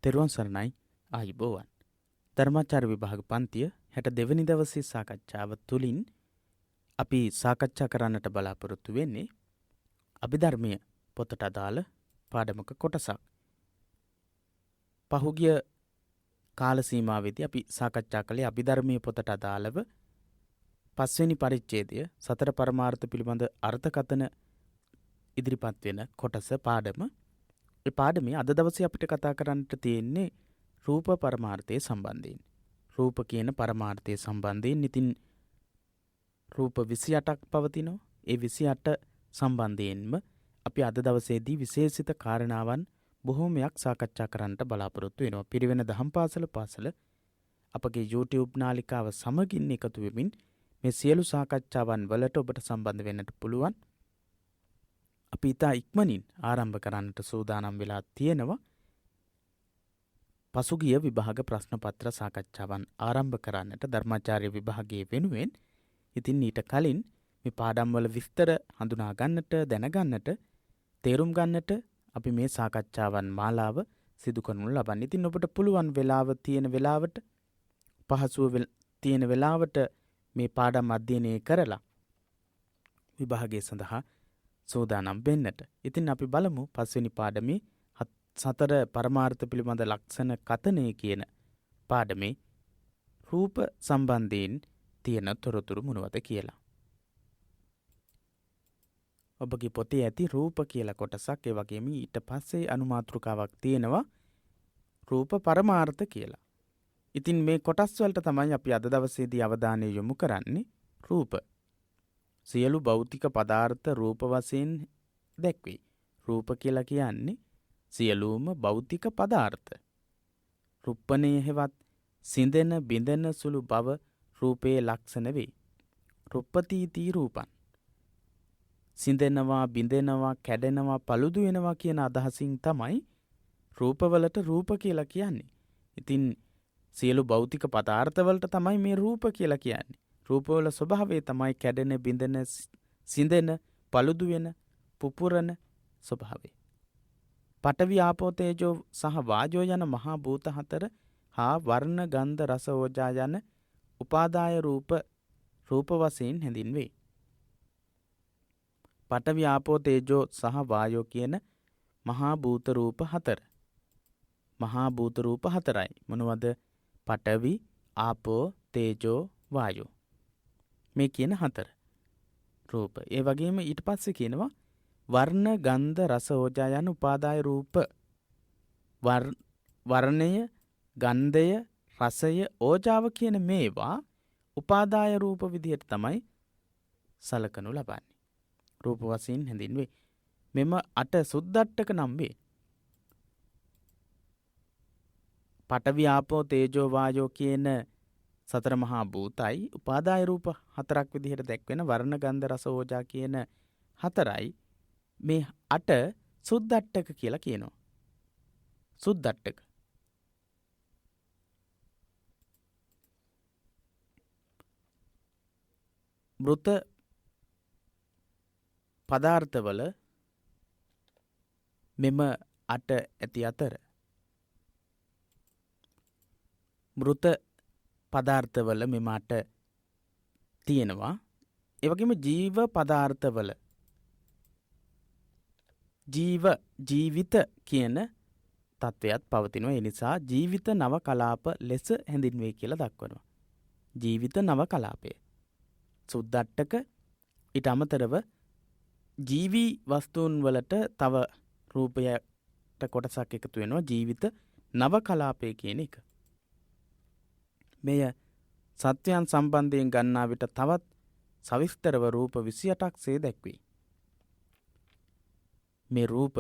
තෙරුවන් සරණයි ආයුබෝවන්. ධර්මාචාර්ය විභාග පන්තිය 62 වෙනි දවසේ සාකච්ඡාව තුළින් අපි සාකච්ඡා කරන්නට බලාපොරොත්තු වෙන්නේ අභිධර්මයේ පොතට අදාළ පාඩමක කොටසක්. පහුගිය කාල සීමාවේදී අපි සාකච්ඡා කළේ අභිධර්මයේ පොතට අදාළව 5 වෙනි පරිච්ඡේදය සතර පරමාර්ථ පිළිබඳ අර්ථකථන ඉදිරිපත් වෙන කොටස පාඩම. ඒ පාඩමේ අද දවසේ අපිට කතා කරන්නට තියෙන්නේ රූප පරමාර්ථයේ සම්බන්ධයෙන්. රූප කියන පරමාර්ථයේ සම්බන්ධයෙන් ඉතින් රූප 28ක් පවතිනවා. ඒ 28 සම්බන්ධයෙන්ම අපි අද දවසේදී විශේෂිත කාරණාවන් බොහෝමයක් සාකච්ඡා කරන්නට බලාපොරොත්තු වෙනවා. පිරිවෙන දහම් පාසල අපගේ YouTube නාලිකාව සමගින් එකතු වෙමින් මේ සියලු සාකච්ඡාවන් වලට ඔබට සම්බන්ධ වෙන්නට පුළුවන්. අපි ඉතා ඉක්මනින් ආරම්භ කරන්නට සූදානම් වෙලා තියෙනවා. පසුගිය විභාග ප්‍රශ්න පත්‍ර සාකච්ඡාවන් ආරම්භ කරන්නට ධර්මාචාර්ය විභාගයේ වෙනුවෙන් ඉතින් ඊට කලින් මේ පාඩම් වල විස්තර හඳුනා ගන්නට දැනගන්නට තේරුම් ගන්නට අපි මේ සාකච්ඡාවන් මාලාව සිදු කරනු ලබන්නේ. ඉතින් ඔබට පුළුවන් වෙලාව තියෙන වෙලාවට පහසුව තියෙන වෙලාවට මේ පාඩම් අධ්‍යයනය කරලා විභාගයේ සඳහා සූදානම් වෙන්නට. ඉතින් අපි බලමු පස්වෙනි පාඩමේ සතර පරමාර්ථ පිළිබඳ ලක්ෂණ කතනය කියන පාඩමේ රූප සම්බන්ධයෙන් තියෙන තොරතුරු මොනවද කියලා. ඔබගේ පොතේ ඇති රූප කියලා කොටසක්, ඒ වගේම ඊට පස්සේ අනුමාතෘකාවක් තියෙනවා රූප පරමාර්ථ කියලා. ඉතින් මේ කොටස් වලට තමයි අපි අද දවසේදී අවධානය යොමු කරන්නේ. රූප සියලු භෞතික පදාර්ථ රූප වශයෙන් දැක්වේ. රූප කියලා කියන්නේ සියලුම භෞතික පදාර්ථ. රුප්පණය හෙවත් සිඳෙන බිඳෙන සුළු බව රූපයේ ලක්ෂණ වේ. රුප්පතීති රූපං. සිඳෙනවා, බිඳෙනවා, කැඩෙනවා, paludu වෙනවා කියන අදහසින් තමයි රූපවලට රූප කියලා කියන්නේ. ඉතින් සියලු භෞතික පදාර්ථ වලට තමයි මේ රූප කියලා කියන්නේ. රූපවල ස්වභාවය තමයි කැඩෙන, බිඳෙන, සිඳෙන, paludu වෙන, පුපුරන ස්වභාවය. පඨවි ආපෝ තේජෝ සහ වායෝ යන මහා භූත හතර හා වර්ණ ගන්ධ රස ඕජා යන උපාදාය රූප වශයෙන් හැඳින්වේ. පඨවි ආපෝ තේජෝ සහ වායෝ කියන මහා භූත රූප හතර. මහා භූත රූප හතරයි. මොනවද? පඨවි, ආපෝ, තේජෝ, වායෝ. මේ කියන හතර රූප. ඒ වගේම ඊට පස්සේ කියනවා වර්ණ ගන්ධ රස ඕජා යන උපාදාය රූප. වර්ණය, ගන්ධය, රසය, ඕජාව කියන මේවා උපාදාය රූප විදිහට තමයි සලකනු ලබන්නේ. රූප වශයෙන් හැඳින්වේ. මෙම 8 සුද්දට්ඨක නම් වේ. පඨවි ආපෝ තේජෝ වායෝ කියන සතර මහා භූතයි උපාදාය රූප හතරක් විදිහට දැක්වෙන වර්ණ ගන්ධ රස ඕජා කියන හතරයි. මේ 8 සුද්දට්ඨක කියලා කියනවා. සුද්දට්ඨක. මෘත පදාර්ථවල මෙම 8 ඇති අතර මෘත පදාර්ථවල මෙම 8 තියෙනවා. ඒ වගේම ජීව පදාර්ථවල ජීවිත කියන තත්වයක් පවතිනවා. ඒ නිසා ජීවිත නව කලාප ලෙස හැඳින්වේ කියලා දක්වනවා. ජීවිත නව කලාපය සුද්දට්ඨක. ඊට අමතරව ජීවී වස්තුන් වලට තව රූපයට කොටසක් එකතු වෙනවා. ජීවිත නව කලාපය කියන එක. මෙය සත්වයන් සම්බන්ධයෙන් ගන්නා විට තවත් සවිස්තරව රූප 28ක් සේ දැක්වේ. මේ රූප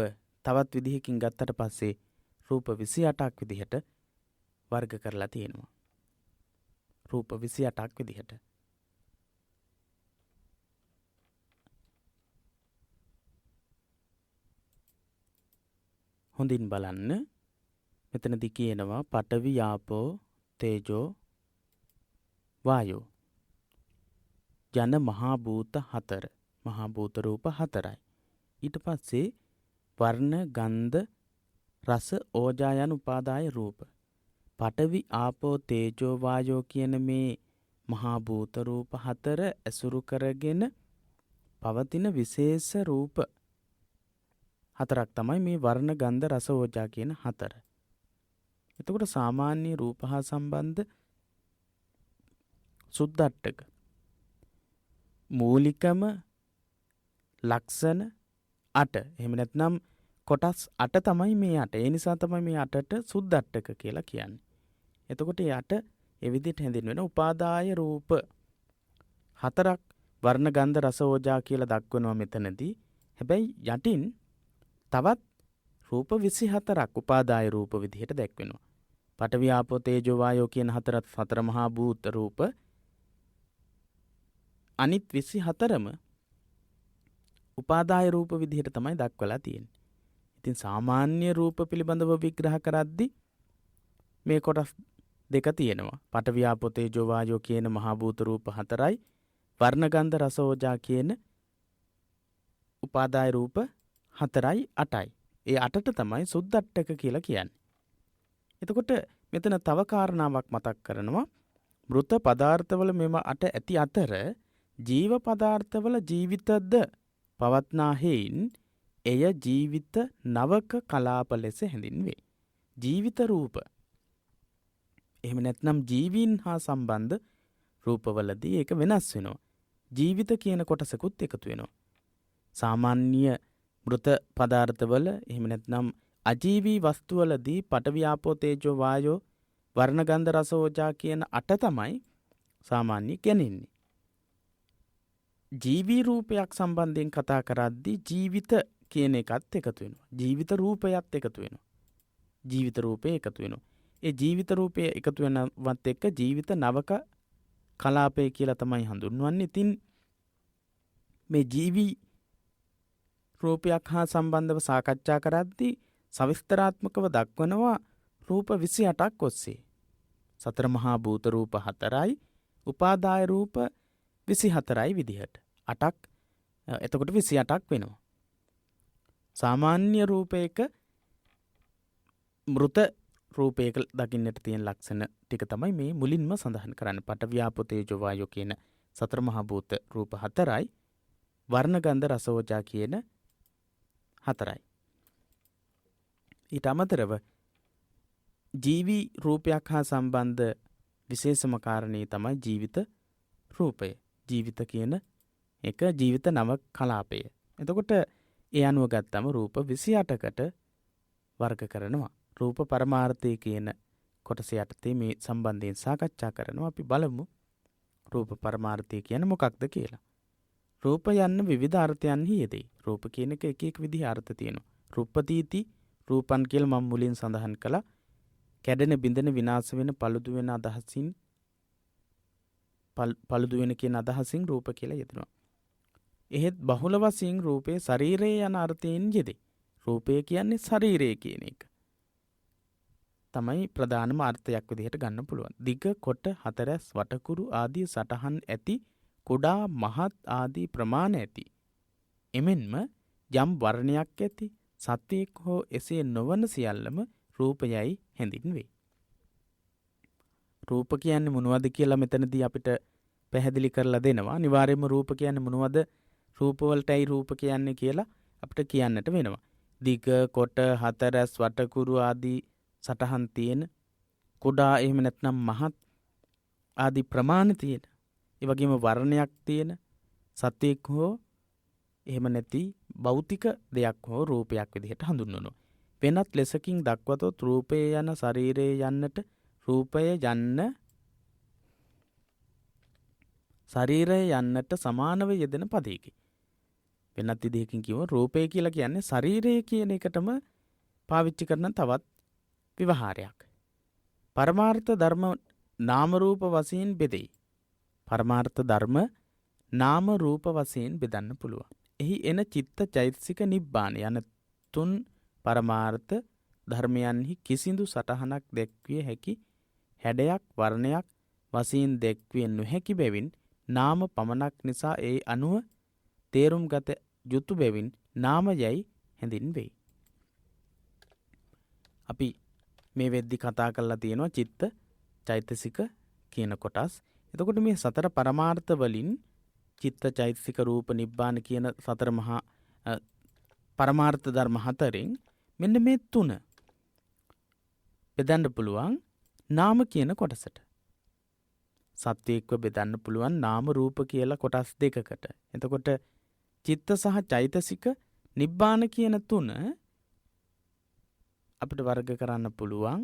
තවත් විදිහකින් ගත්තට පස්සේ රූප 28ක් විදිහට වර්ග කරලා තියෙනවා. රූප 28ක් විදිහට. හොඳින් බලන්න. මෙතනදී කියනවා පඨවි ආපෝ තේජෝ වායෝ යන මහා භූත හතර. මහා භූත රූප හතරයි. ඊට පස්සේ වර්ණ ගන්ධ රස ඕජා යන උපාදාය රූප. පඨවි ආපෝ තේජෝ වායෝ කියන මේ මහා භූත රූප හතර ඇසුරු කරගෙන පවතින විශේෂ රූප හතරක් තමයි මේ වර්ණ ගන්ධ රස ඕජා කියන හතර. එතකොට සාමාන්‍ය රූප හා සම්බන්ධ සුද්ධට්ඨක මූලිකම ලක්ෂණ 8. එහෙම නැත්නම් කොටස් 8 තමයි මේ 8. ඒ නිසා තමයි මේ 8ට සුද්ධට්ඨක කියලා කියන්නේ. එතකොට මේ 8 ඒ විදිහට හැඳින්වෙන උපාදාය රූප හතරක් වර්ණ ගන්ධ රස ඕජා කියලා දක්වනවා මෙතනදී. හැබැයි යටින් තවත් රූප 24ක් උපාදාය රූප විදිහට දැක්වෙනවා. පඨවි ආපෝ තේජෝ වායෝ කියන හතරත් හතර මහා භූත රූප. අනිත් 24ම උපාදාය රූප විදිහට තමයි දක්වලා තියෙන්නේ. ඉතින් සාමාන්‍ය රූප පිළිබඳව විග්‍රහ කරද්දී මේ කොටස් දෙක තියෙනවා. පඨවි ආපෝ තේජෝ වායෝ කියන මහා භූත රූප හතරයි වර්ණ ගන්ධ රස ඕජා කියන උපාදාය රූප 4යි 8යි. ඒ 8ට තමයි සුද්ධට්ඨක කියලා කියන්නේ. එතකොට මෙතන තව කාරණාවක් මතක් කරනවා. මෘත පදාර්ථවල මෙම 8 ඇති අතර ජීව පදාර්ථවල ජීවිතද පවත්නා හේයින් එය ජීවිත නවක කලාප ලෙස හැඳින්වේ. ජීවිත රූප. එහෙම නැත්නම් ජීවීන් හා සම්බන්ධ රූපවලදී ඒක වෙනස් වෙනවා. ජීවිත කියන කොටසකුත් එකතු වෙනවා. සාමාන්‍ය මෘත පදාර්ථවල එහෙම නැත්නම් අජීවී වස්තුවලදී පඨවි ආපෝ තේජෝ වායෝ වර්ණ ගන්ධ රස ඕජා කියන 8 තමයි සාමාන්‍ය කියන්නේ. ජීවී රූපයක් සම්බන්ධයෙන් කතා කරද්දී ජීවිත කියන එකත් එකතු වෙනවා. ජීවිත රූපයත් එකතු වෙනවා. ජීවිත රූපේ එකතු වෙනවා. ඒ ජීවිත රූපය එකතු වෙනවත් එක්ක ජීවිත නවක කලාපය කියලා තමයි හඳුන්වන්නේ. ඉතින් මේ ජීවී රූපයක් හා සම්බන්ධව සාකච්ඡා කරද්දී සවිස්තරාත්මකව දක්වනවා රූප 28ක් ඔස්සේ. සතර මහා භූත රූප 4යි උපාදාය රූප 24යි විදිහට. 8ක් එතකොට 28ක් වෙනවා. සාමාන්‍ය රූපයක මෘත රූපයක දකින්නට තියෙන ලක්ෂණ ටික තමයි මේ මුලින්ම සඳහන් කරන්නේ. පඨවි ආපෝ තේජෝ වායෝ කියන සතර මහා භූත රූප 4යි වර්ණ ගන්ධ රස ඕජා කියන 4යි. ඊට අමතරව ජීවී රූපයක් හා සම්බන්ධ විශේෂම කාරණේ තමයි ජීවිත රූපය. ජීවිත කියන එක ජීවිත නව කලාපය. එතකොට ඒ අනුව ගත්තම රූප 28කට වර්ග කරනවා. රූප පරමාර්ථය කියන කොටස යටතේ මේ සම්බන්ධයෙන් සාකච්ඡා කරනවා. අපි බලමු රූප පරමාර්ථය කියන්නේ මොකක්ද කියලා. රූප යන්න විවිධ අර්ථයන්හි යෙදේ. රූප කියන එක එක විදිහ අර්ථ තියෙනවා. රූපදීති රූපන් කියලා මම මුලින් සඳහන් කළා. කැඩෙන බිඳෙන විනාශ වෙන පළුදු වෙන අදහසින් පළුදු වෙන කියන අදහසින් රූප කියලා යෙදෙනවා. එහෙත් බහුල වශයෙන් රූපේ ශරීරයේ යන අර්ථයෙන් යෙදේ. රූපය කියන්නේ ශරීරය කියන එක. තමයි ප්‍රධානම අර්ථයක් විදිහට ගන්න පුළුවන්. දිග කොට හතරැස් වටකුරු ආදී සටහන් ඇති කුඩා මහත් ආදී ප්‍රමාණ ඇති. එමෙන්ම යම් වර්ණයක් ඇති සත්වයක් හෝ එසේ නොවන සියල්ලම රූපයයි හැඳින්වේ. රූප කියන්නේ මොනවද කියලා මෙතනදී අපිට පැහැදිලි කරලා දෙනවා. අනිවාර්යයෙන්ම රූප කියන්නේ මොනවද? රූපවලටයි රූප කියන්නේ කියලා අපිට කියන්නට වෙනවා. දිග කොට හතරැස් වටකුරු ආදී සටහන් තියෙන කුඩා එහෙම නැත්නම් මහත් ආදී ප්‍රමාණ තියෙන ඒ වගේම වර්ණයක් තියෙන සත්වයක් හෝ එහෙම නැති භෞතික දෙයක් හෝ රූපයක් විදිහට හඳුන්වනවා. වෙනත් ලෙසකින් දක්වතොත් රූපය යන ශරීරයේ යන්නට රූපය යන්න ශරීරය යන්නට සමානව යෙදෙන පදයකි. වෙනත් විදිහකින් කිව්වොත් රූපය කියලා කියන්නේ ශරීරය කියන එකටම පාවිච්චි කරන තවත් විවහාරයක්. පරමාර්ථ ධර්ම නාම රූප වශයෙන් බෙදේ. පරමාර්ථ ධර්ම නාම රූප වශයෙන් බෙදන්න පුළුවන්. එහි එන චිත්ත චෛතසික නිබ්බාන යන තුන් පරමාර්ථ ධර්මයන්හි කිසිදු සටහනක් දැක්විය හැකි හැඩයක් වර්ණයක් වශයෙන් දැක්විය නොහැකි බැවින් නාම පමණක් නිසා ඒ අනුව තේරුම් ගත යුතු බැවින් නාමයයි හැඳින්වේ. අපි මේ වෙද්දි කතා කරලා තියෙනවා චිත්ත චෛතසික කියන කොටස්. එතකොට මේ සතර පරමාර්ථ වලින් චිත්ත චෛතසික රූප නිබ්බාන කියන සතර මහා පරමාර්ථ ධර්ම හතරෙන් මෙන්න මේ තුන බෙදන්න පුළුවන් නාම කියන කොටසට. සත්‍යයක්ව බෙදන්න පුළුවන් නාම රූප කියලා කොටස් දෙකකට. එතකොට චිත්ත සහ චෛතසික නිබ්බාන කියන තුන අපිට වර්ග කරන්න පුළුවන්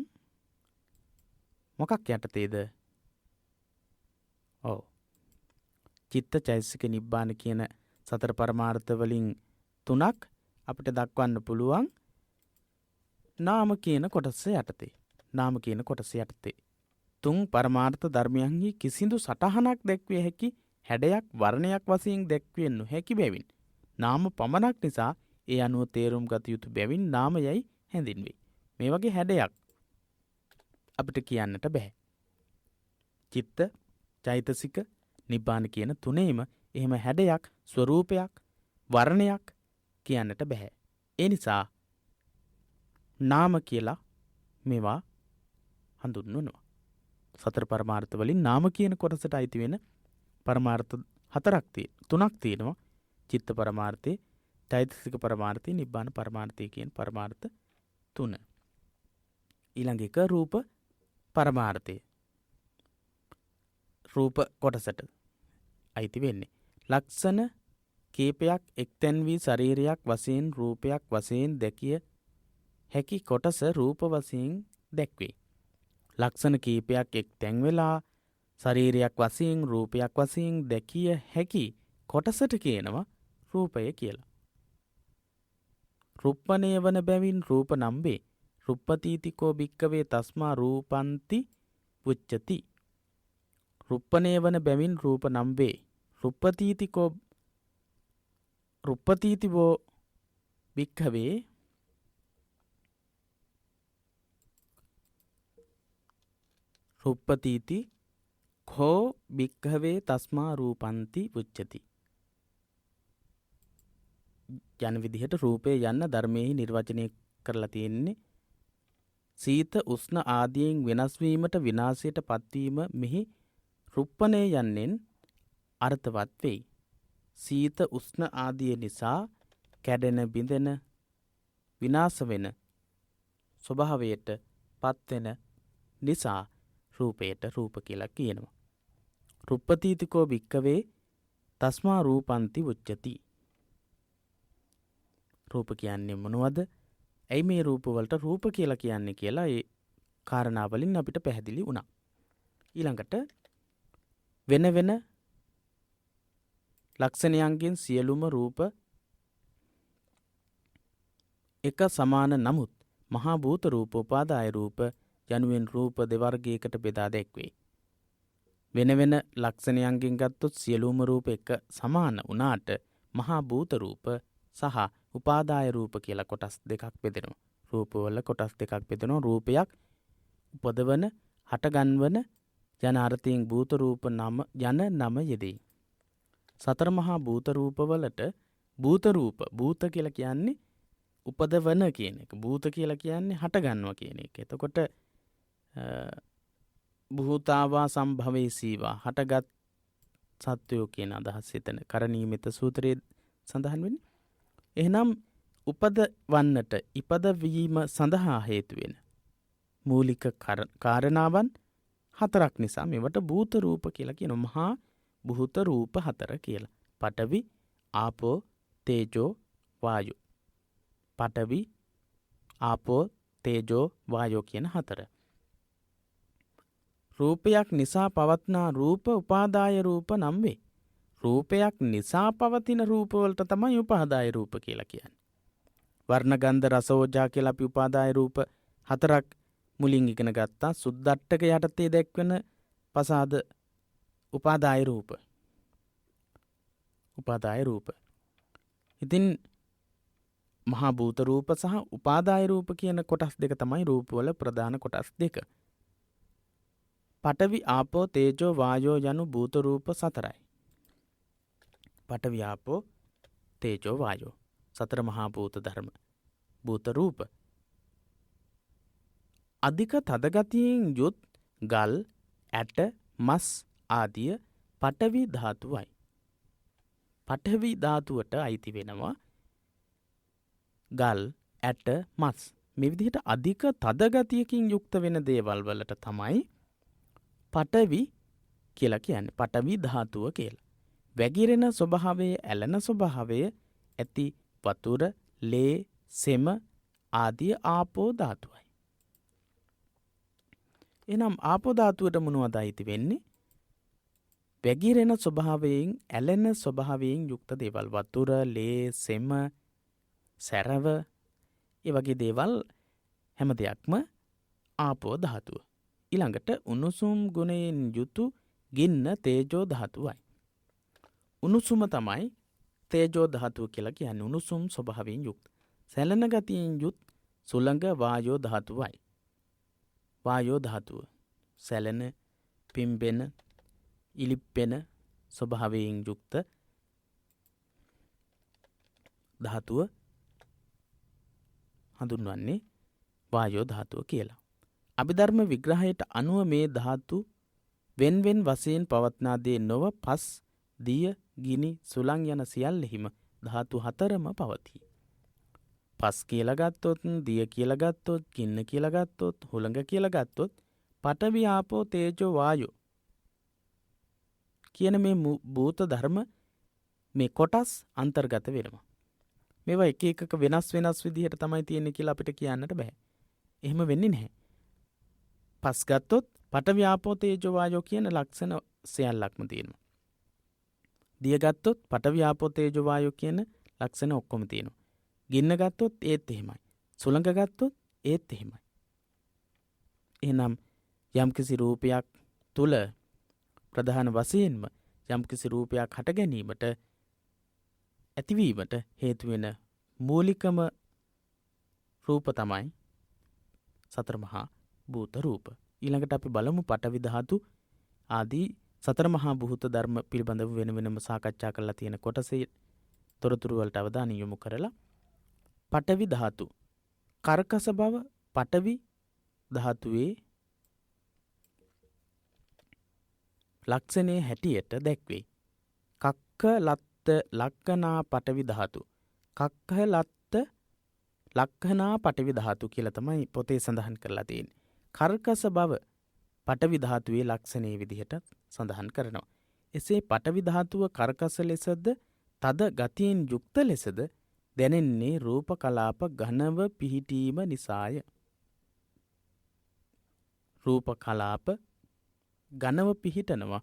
මොකක් යටතේද? ඔව්. චිත්ත චෛතසික නිබ්බාන කියන සතර පරමාර්ථ වලින් තුනක් අපිට දක්වන්න පුළුවන් නාම කියන කොටස යටතේ. නාම කියන කොටස යටතේ. තුන් පරමාර්ථ ධර්මයන්හි කිසිදු සටහනක් දැක්විය හැකි හැඩයක් වර්ණයක් වශයෙන් දැක්විය නොහැකි බැවින් නාම පමණක් නිසා ඒ අනුව තේරුම් ගත යුතු බැවින් නාමයයි හැඳින්වේ. මේ වගේ හැඩයක් අපිට කියන්නට බෑ. චිත්ත චෛතසික නිබ්බාන කියන තුනේම එහෙම හැඩයක් ස්වરૂපයක් වර්ණයක් කියන්නට බෑ. ඒ නිසා නාම කියලා මේවා හඳුන්වනවා. සතර පරමාර්ථ වලින් නාම කියන කොටසට අයිති වෙන පරමාර්ථ තුනක් තියෙනවා. චිත්ත පරමාර්ථය, චෛතසික පරමාර්ථය, නිබ්බාන පරමාර්ථය කියන පරමාර්ථ තුන. ඊළඟ එක රූප පරමාර්ථය. රූප කොටසට අයිති වෙන්නේ. ලක්ෂණ කීපයක් එක්තැන් වී ශරීරයක් වශයෙන් රූපයක් වශයෙන් දැකිය හැකි කොටස රූප වශයෙන් දැක්වේ. ලක්ෂණ කීපයක් එක්තැන් වෙලා ශරීරයක් වශයෙන් රූපයක් වශයෙන් දැකිය හැකි කොටසට කියනවා රූපය කියලා. රුප්පණය වන බැවින් රූප නම් වේ. රුප්පතීතිකෝ භික්කවේ තස්මා රූපන්ති උච්චති. රුප්පණය වන බැවින් රූප නම් වේ. රුප්පතීතිවෝ භික්කවේ රුප්පතීති කෝ භික්ඛවේ තස්මා රූපන්ති උච්චති. යන විදිහට රූපය යන්න ධර්මයේ නිර්වචනය කරලා තියෙන්නේ සීත උෂ්ණ ආදියෙන් වෙනස් වීමට විනාශයට පත්වීම මෙහි රුප්පණය යන්නෙන් අර්ථවත් වෙයි. සීත උෂ්ණ ආදිය නිසා කැඩෙන බිඳෙන විනාශ වෙන ස්වභාවයට පත්වෙන නිසා රූපයට රූප කියලා කියනවා. රුප්පතීතිකෝ භික්කවේ තස්මා රූපන්ති උච්චති. රූප කියන්නේ මොනවද? ඇයි මේ රූපවලට රූප කියලා කියන්නේ කියලා ඒ කාරණාවලින් අපිට පැහැදිලි වුණා. ඊළඟට වෙන වෙන ලක්ෂණයන්ගෙන් සියලුම රූප එක සමාන නමුත් මහා භූත රූප උපාදාය රූප යනුවෙන් රූප දෙවර්ගයකට බෙදා දැක්වේ. වෙන වෙන ලක්ෂණයන්ගෙන් ගත්තොත් සියලුම රූප එක සමාන වුණාට මහා භූත රූප සහ උපාදාය රූප කියලා කොටස් දෙකක් බෙදෙනවා. රූපවල කොටස් දෙකක් බෙදෙනවා. රූපයක් උපදවන, හටගන්වන යන අර්ථයෙන් භූත රූප නම යන නම යෙදේ. සතර මහා භූත රූපවලට භූත කියලා කියන්නේ උපදවන කියන එක. භූත කියලා කියන්නේ හටගන්නවා කියන එක. එතකොට භූතාවා සම්භවේසීවා හටගත් සත්වයෝ කියන අදහස් එතන කරණීයමෙත සූත්‍රයේ සඳහන් වෙන්නේ. එහෙනම් උපදවන්නට ඉපදවීම සඳහා හේතු වෙන මූලික කාරණාවන් හතරක් නිසා මේවට භූත රූප කියලා කියනවා. මහා භූත රූප හතර කියලා. පඨවි, ආපෝ, තේජෝ, වායෝ. පඨවි, ආපෝ, තේජෝ, වායෝ කියන හතර. රූපයක් නිසා පවත්නා රූප උපාදාය රූප නම් වේ. රූපයක් නිසා පවතින රූපවලට තමයි උපාදාය රූප කියලා කියන්නේ. වර්ණ ගන්ධ රස ඕජා කියලා අපි උපාදාය රූප හතරක් මුලින් ඉගෙන ගත්තා. සුද්දට්ඨක යටතේ දැක්වෙන පසාද උපාදාය රූප. උපාදාය රූප. ඉතින් මහා භූත රූප සහ උපාදාය රූප කියන කොටස් දෙක තමයි රූපවල ප්‍රධාන කොටස් දෙක. පඨවි, ආපෝ, තේජෝ, වායෝ යනු භූත රූප සතරයි. පඨවි, ආපෝ, තේජෝ, වායෝ. සතර මහා භූත ධර්ම. භූත රූප. අධික තදගතියෙන් යුත් ගල්, ඇට, මස් ආදිය පඨවි ධාතුවයි. පඨවි ධාතුවට අයිති වෙනවා ගල්, ඇට, මස්. මේ විදිහට අධික තදගතියකින් යුක්ත වෙන දේවල් වලට තමයි පඨවි කියලා කියන්නේ. පඨවි ධාතුව කියලා. වැగిරෙන ස්වභාවයේ, ඇලෙන ස්වභාවයේ ඇති වතුර, ලේ, සෙම ආදී ආපෝ ධාතුවයි. එනම් ආපෝ ධාතුවට මොනවද අයිති වෙන්නේ? වැగిරෙන ස්වභාවයෙන්, ඇලෙන ස්වභාවයෙන් යුක්ත දේවල්. වතුර, ලේ, සෙම, සැරව, ඒ වගේ දේවල් හැම දෙයක්ම ආපෝ ධාතුව. ඊළඟට උණුසුම් ගුණයෙන් යුතු ගින්න තේජෝ ධාතුවයි. උණුසුම තමයි තේජෝ ධාතුව කියලා කියන්නේ. උණුසුම් ස්වභාවයෙන් යුක්ත. සැලෙන ගතියෙන් යුත් සුළඟ වායෝ ධාතුවයි. වායෝ ධාතුව සැලෙන, පිම්බෙන, ඉලිප්පෙන ස්වභාවයෙන් යුක්ත ධාතුව හඳුන්වන්නේ වායෝ ධාතුව කියලා. අභිධර්ම විග්‍රහයට අනුව මේ ධාතු වෙන්වෙන් වශයෙන් පවත්නා දේ නොව පස්, දිය, ගිනි, සුළං යන සියල්ලෙහිම ධාතු හතරම පවතී. පස් කියලා ගත්තොත්, දිය කියලා ගත්තොත්, ගින්න කියලා ගත්තොත්, හුළඟ කියලා ගත්තොත් පඨවි, ආපෝ, තේජෝ, වායෝ කියන මේ භූත ධර්ම, මේ කොටස් අන්තර්ගත වෙනවා. මේවා එක එකක වෙනස් විදිහට තමයි තියෙන්නේ කියලා අපිට කියන්නට බෑ. එහෙම වෙන්නේ නැහැ. පස් ගත්තොත් පඨවි, ආපෝ, තේජෝ, වායෝ කියන ලක්ෂණ සියල්ලක්ම තියෙනවා. දිය ගත්තොත් පඨවි, ආපෝ, තේජෝ, වායෝ කියන ලක්ෂණ ඔක්කොම තියෙනවා. ගින්න ගත්තොත් ඒත් එහෙමයි. සුළඟ ගත්තොත් ඒත් එහෙමයි. එහෙනම් යම්කිසි රූපයක් තුල ප්‍රධාන වශයෙන්ම යම්කිසි රූපයක් හට ගැනීමට, ඇතිවීමට හේතු වෙන මූලිකම රූප තමයි සතර මහා භූත රූප. ඊළඟට අපි බලමු පඨවි ධාතු ආදී සතර මහා භූත ධර්ම පිළිබඳව වෙනම සාකච්ඡා කරලා තියෙන කොටසේ තොරතුරු වලට අවධානය යොමු කරලා පඨවි ධාතු කර්කස බව පඨවි ධාතුවේ ලක්ෂණයේ හැටියට දැක්වේ. කක්ක ලත්ත ලක්කනා පඨවි ධාතු. කක්ක ලත්ත ලක්කනා පඨවි ධාතු කියලා තමයි පොතේ සඳහන් කරලා තියෙන්නේ. කර්කස බව පඨවි ධාතුවේ ලක්ෂණයේ විදිහට සඳහන් කරනවා. එසේ පඨවි ධාතුව කර්කස ලෙසද තද ගතියෙන් යුක්ත ලෙසද දැනෙන්නේ රූප කලාප ඝනව පිහිටීම නිසාය. රූප කලාප ඝනව පිහිටනවා.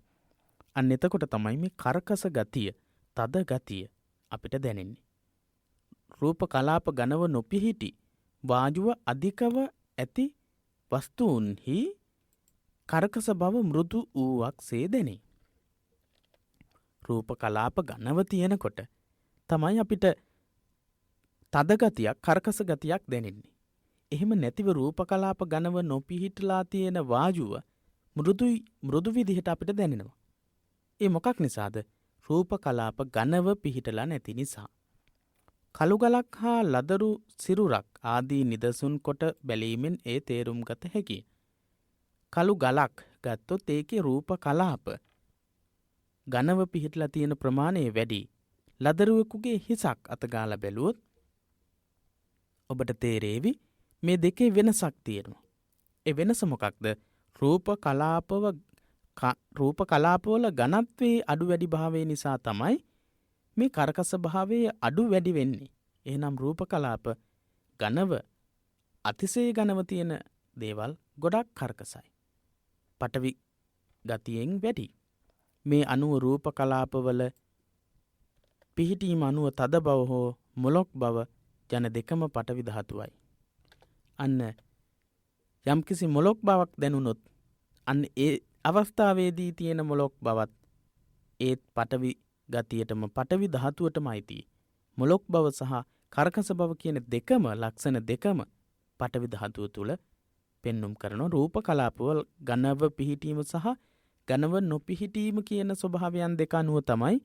අන්න එතකොට තමයි මේ කර්කස ගතිය, තද ගතිය අපිට දැනෙන්නේ. රූප කලාප ඝනව නොපිහිටි වායුව අධිකව ඇති වස්තුන්හි කර්කස බව මෘදු වූවක්සේ දැනේ. රූප කලාප ඝනව තියෙනකොට තමයි අපිට තද ගතියක්, කර්කස ගතියක් දැනෙන්නේ. එහෙම නැතිව රූප කලාප ඝනව නොපිහිටලා තියෙන වායුව මෘදු විදිහට අපිට දැනෙනවා. ඒ මොකක් නිසාද? රූප කලාප ඝනව පිහිටලා නැති නිසා. කළු ගලක් හා ලදරු සිරුරක් ආදී නිදසුන් කොට බැලීමෙන් ඒ තේරුම් ගත හැකිය. කළු ගලක් ගත්තොත් ඒකේ රූප කලාප ඝනව පිහිටලා තියෙන ප්‍රමාණය වැඩි. ලදරුවෙකුගේ හිසක් අතගාලා බැලුවොත් ඔබට තේරේවි මේ දෙකේ වෙනසක් තියෙනවා. ඒ වෙනස මොකක්ද? රූප කලාපවල ඝනත්වයේ අඩු වැඩි භාවය නිසා තමයි මේ කර්කස භාවයේ අඩු වැඩි වෙන්නේ. එහෙනම් රූප කලාප ඝනව, අතිශය ඝනව තියෙන දේවල් ගොඩක් කර්කසයි. පඨවි ගතියෙන් වැඩි. මේ අණුව රූප කලාපවල පිහිටීම අණුව තද බව හෝ මොලොක් බව යන දෙකම පඨවි ධාතුවයි. අන්න යම්කිසි මොලොක් බවක් දැනුනොත් අන්න ඒ අවස්ථාවේදී තියෙන මොලොක් බවත් ඒත් පඨවි ගතියටම, පඨවි ධාතුවටම අයිති. මොලොක් බව සහ කර්කස බව කියන දෙකම, ලක්ෂණ දෙකම පඨවි ධාතුව තුල පෙන්눔 කරන රූප කලාපවල ඝනව පිහිටීම සහ ඝනව නොපිහිටීම කියන ස්වභාවයන් දෙක අනුව තමයි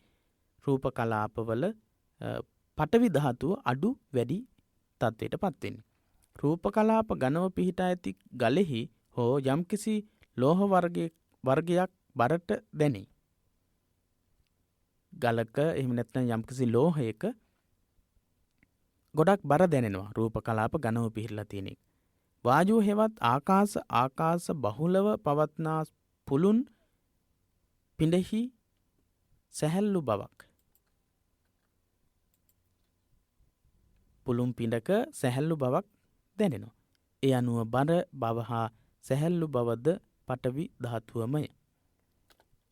රූප කලාපවල පඨවි ධාතුව අඩු වැඩි තත්ත්වයටපත් වෙන්නේ. රූප කලාප ඝනව පිහිටා ඇති ගලෙහි හෝ යම්කිසි ලෝහ වර්ගයක් බරට දැනේ. ගලක එහෙම නැත්නම් යම්කිසි ලෝහයක ගොඩක් බර දැනෙනවා රූප කලාප ඝනව පිහිටලා තියෙන එක. වායුව හෙවත් ආකාශ බහුලව පවත්නා පුළුන් පිඬෙහි සැහැල්ලු බවක්. පුළුන් පිඬක සැහැල්ලු බවක් දැනෙනවා. ඒ අනුව බර බව හා සැහැල්ලු බවද පඨවි ධාතුවමය.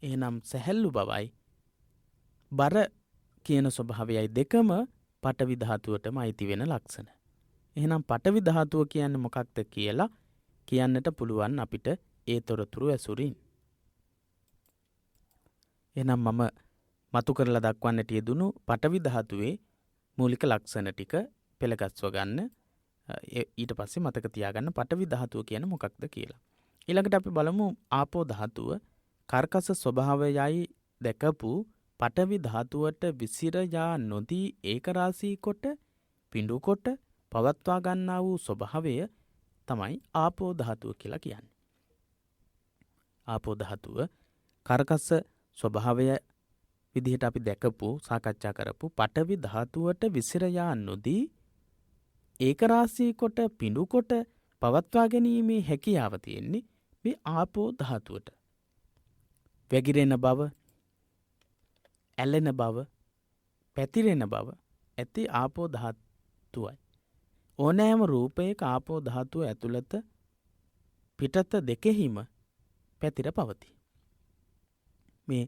එහෙනම් සැහැල්ලු බවයි බර කියන ස්වභාවයයි දෙකම පඨවි ධාතුවටම අයිති වෙන ලක්ෂණ. එහෙනම් පඨවි ධාතුව කියන්නේ මොකක්ද කියලා කියන්නට පුළුවන් අපිට ඒ තොරතුරු ඇසුරින්. එහෙනම් මම මතු කරලා දක්වන්නට යෙදුණු පඨවි ධාතුවේ මූලික ලක්ෂණ ටික පෙළගස්ව ගන්න. ඊට පස්සේ මතක තියාගන්න පඨවි ධාතුව කියන්නේ මොකක්ද කියලා. ඊළඟට අපි බලමු ආපෝ ධාතුව. කර්කස ස්වභාවයයි දැකපු පඨවි ධාතුවට විසිර යා නොදී ඒකරාශී කොට පිඬු කොට පවත්වා ගන්නා වූ ස්වභාවය තමයි ආපෝ ධාතුව කියලා කියන්නේ. ආපෝ ධාතුව කර්කස ස්වභාවය විදිහට අපි දැකපු සාකච්ඡා කරපු පඨවි ධාතුවට විසිර යා නොදී ඒකරාශී කොට පිඬු කොට පවත්වා ගැනීමේ හැකියාව තියෙන්නේ මේ ආපෝ ධාතුවට. වැగిරෙන බව, ඇලෙන බව, පැතිරෙන බව ඇති ආපෝ ධාතුවයි. ඕනෑම රූපයක ආපෝ ධාතුව ඇතුළත පිටත දෙකෙහිම පැතිර පවතී. මේ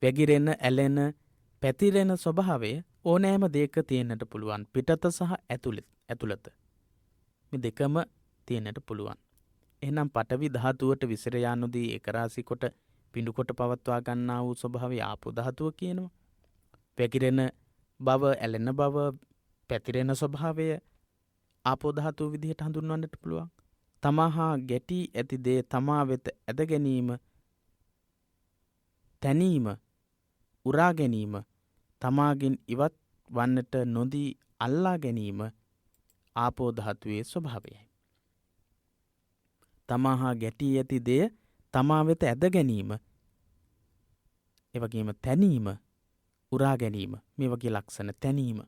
වැగిරෙන, ඇලෙන, පැතිරෙන ස්වභාවය ඕනෑම දෙයක තියෙන්නට පුළුවන්. පිටත සහ ඇතුළත මේ දෙකම තියෙන්නට පුළුවන්. එහෙනම් පඨවි ධාතුවට විසිර යා නොදී ඒකරාශී කොට පිඬු කොට පවත්වා ගන්නා වූ ස්වභාවය ආපෝ ධාතුව කියනවා. වැగిරෙන බව, ඇලෙන බව, පැතිරෙන ස්වභාවය ආපෝ ධාතුව විදිහට හඳුන්වන්නට පුළුවන්. තමහා ගැටි ඇති දේ තමා වෙත ඇද ගැනීම, තැනීම, උරා ගැනීම, තමාගෙන් ඉවත් වන්නට නොදී අල්ලා ගැනීම ආපෝ ධාතුවේ ස්වභාවයයි. තමහා ගැටි ඇති දේ තමා වෙත ඇද ගැනීම, ඒ වගේම තැනීම, උරා ගැනීම, මේ වගේ ලක්ෂණ. තැනීම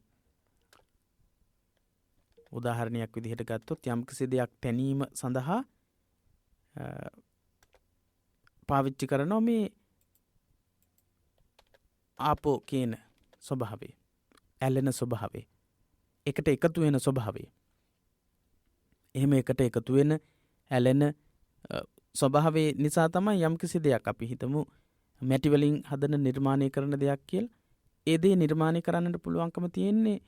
උදාහරණයක් විදිහට ගත්තොත් යම්කිසි දෙයක් තැනීම සඳහා පාවිච්චි කරනවා මේ ආපෝ කියන ස්වභාවය. ඇලෙන ස්වභාවය, එකට එකතු වෙන ස්වභාවය. එහෙම එකට එකතු වෙන ඇලෙන ස්වභාවය නිසා තමයි යම්කිසි දෙයක් අපි හිතමු මැටි වලින් හදන නිර්මාණය කරන දෙයක් කියලා. ඒ දේ නිර්මාණය කරන්නට පුළුවන්කම තියෙන්නේ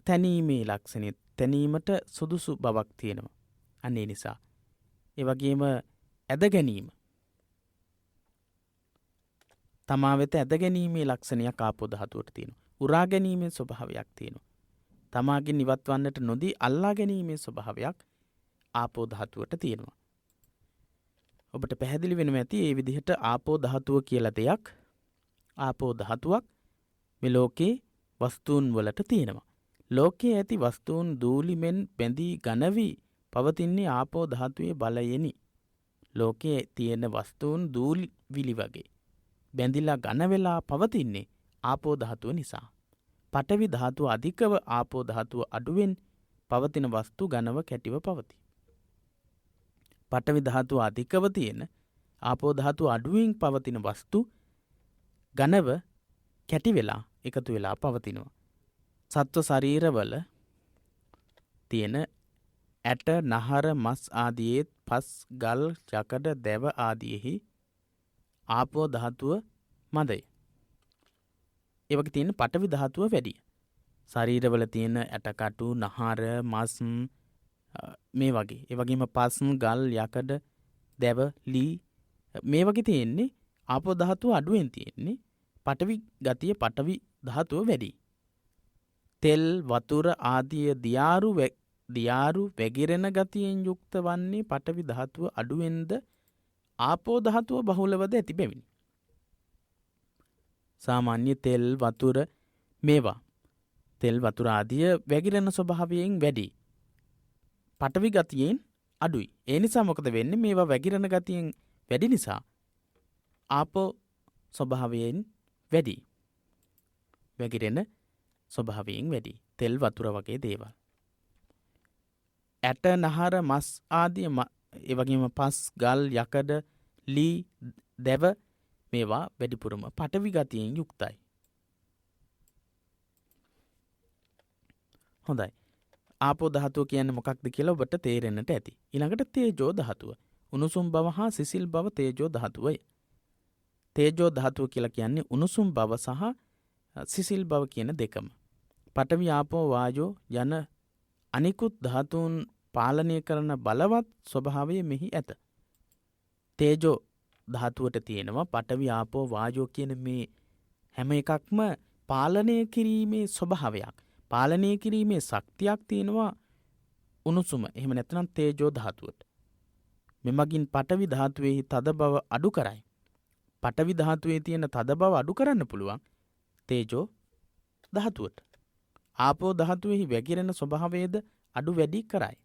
තැනීමේ ලක්ෂණය. තැනීමට සුදුසු බවක් තියෙනවා. අන්න ඒ නිසා. ඒ වගේම ඇද ගැනීම, තමා වෙත ඇද ගැනීමේ ලක්ෂණයක් ආපෝ ධාතුවට තියෙනවා. උරා ගැනීමේ ස්වභාවයක් තියෙනවා. තමාගෙන් ඉවත් වන්නට නොදී අල්ලා ගැනීමේ ස්වභාවයක් ආපෝ ධාතුවට තියෙනවා. ඔබට පැහැදිලි වෙනවා ඇති මේ විදිහට ආපෝ ධාතුව කියලා දෙයක්, ආපෝ ධාතුවක් මේ ලෝකේ වස්තුන් වලට තියෙනවා. ලෝකයේ ඇති වස්තුන් දූලි මෙන් බැඳී ඝන වී පවතින්නේ ආපෝ ධාතුවේ බලයෙනි. ලෝකයේ තියෙන වස්තුන් දූලි විලි වගේ බැඳිලා ඝන වෙලා පවතින්නේ ආපෝ ධාතුව නිසා. පඨවි ධාතුව අධිකව, ආපෝ ධාතුව අඩුවෙන් පවතින වස්තු ඝනව කැටිව පවතී. පඨවි ධාතුව අධිකව තියෙන, ආපෝ ධාතුව අඩුවෙන් පවතින වස්තු ඝනව කැටි වෙලා එකතු වෙලා පවතිනවා. සත්ව ශරීරවල තියෙන ඇට, නහර, මස් ආදියේ පස්, ගල්, යකඩ, දැව ආදීෙහි ආපෝ ධාතුව මදය. ඒ වගේ තියෙන පඨවි ධාතුව වැඩි. ශරීරවල තියෙන ඇටකටු, නහර, මස් මේ වගේ. ඒ වගේම පස්, ගල්, යකඩ, දැව, ලී මේ වගේ තියෙන්නේ ආපෝ ධාතුව අඩුවෙන් තියෙන්නේ. පඨවි ගතිය, පඨවි ධාතුව වැඩි. තෙල්, වතුර ආදී දියාරු වැగిරෙන ගතියෙන් යුක්ත වන්නේ පඨවි ධාතුව අඩුවෙන්ද ආපෝ ධාතුව බහුලවද ඇති බැවිනි. සාමාන්‍ය තෙල්, වතුර මේවා, තෙල්, වතුර ආදී වැగిරෙන ස්වභාවයෙන් වැඩි. පටවි ගතියෙන් අඩුයි. ඒ නිසා මොකද වෙන්නේ? මේවා වැగిරෙන ගතියෙන් වැඩි නිසා ආපෝ ස්වභාවයෙන් වැඩි. වැగిරෙන ස්වභාවයෙන් වැඩි. තෙල් වතුර වගේ දේවල්. ඇට නහර මස් ආදී ඒ වගේම පස් ගල් යකඩ ලී දැව මේවා වැඩිපුරම පටවි ගතියෙන් යුක්තයි. හොඳයි. ආපෝ ධාතුව කියන්නේ මොකක්ද කියලා ඔබට තේරෙන්නට ඇති. ඊළඟට තේජෝ ධාතුව. උණුසුම් බව හා සිසිල් බව තේජෝ ධාතුවයි. තේජෝ ධාතුව කියලා කියන්නේ උණුසුම් බව සහ සිසිල් බව කියන දෙකම. පඨවි ආපෝ වායෝ යන අනිකුත් ධාතුන් පාලනය කරන බලවත් ස්වභාවය මෙහි ඇත. තේජෝ ධාතුවට තියෙනවා පඨවි ආපෝ වායෝ කියන මේ හැම එකක්ම පාලනය කිරීමේ ස්වභාවයක්. පාලනය කිරීමේ ශක්තියක් තියෙනවා උණුසුම. එහෙම නැත්නම් තේජෝ ධාතුවට. මෙමගින් පඨවි ධාතුවේහි තද බව අඩු කරයි. පඨවි ධාතුවේ තියෙන තද බව අඩු කරන්න පුළුවන් තේජෝ ධාතුවට. ආපෝ ධාතුවේහි වැగిරෙන ස්වභාවයද අඩු වැඩි කරයි.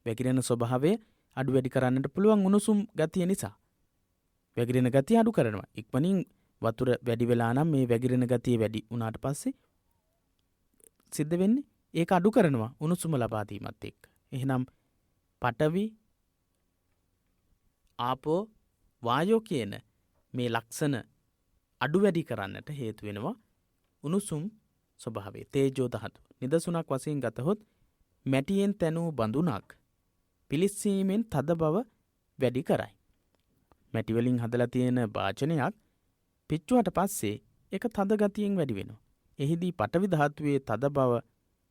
වැగిරෙන ස්වභාවය අඩු වැඩි කරන්නට පුළුවන් උණුසුම් ගතිය නිසා. වැగిරෙන ගතිය අඩු කරනවා. ඉක්මනින් වතුර වැඩි වෙලා නම් මේ වැగిරෙන ගතිය වැඩි වුණාට පස්සේ සිද්ධ වෙන්නේ ඒක අඩු කරනවා උණුසුම ලබා දීමත් එක්ක. එහෙනම් පඨවි ආපෝ වායෝ කියන මේ ලක්ෂණ අඩු වැඩි කරන්නට හේතු වෙනවා උණුසුම් ස්වභාවය තේජෝ ධාතුව. නිදසුනක් වශයෙන් ගතහොත් මැටියෙන් තැනූ බඳුනක් පිලිස්සීමෙන් තද බව වැඩි කරයි. මැටි වලින් හදලා තියෙන වාචනයක් පිච්චුවට පස්සේ ඒක තද ගතියෙන් වැඩි වෙනවා. එහිදී පඨවි ධාතුවේ තද බව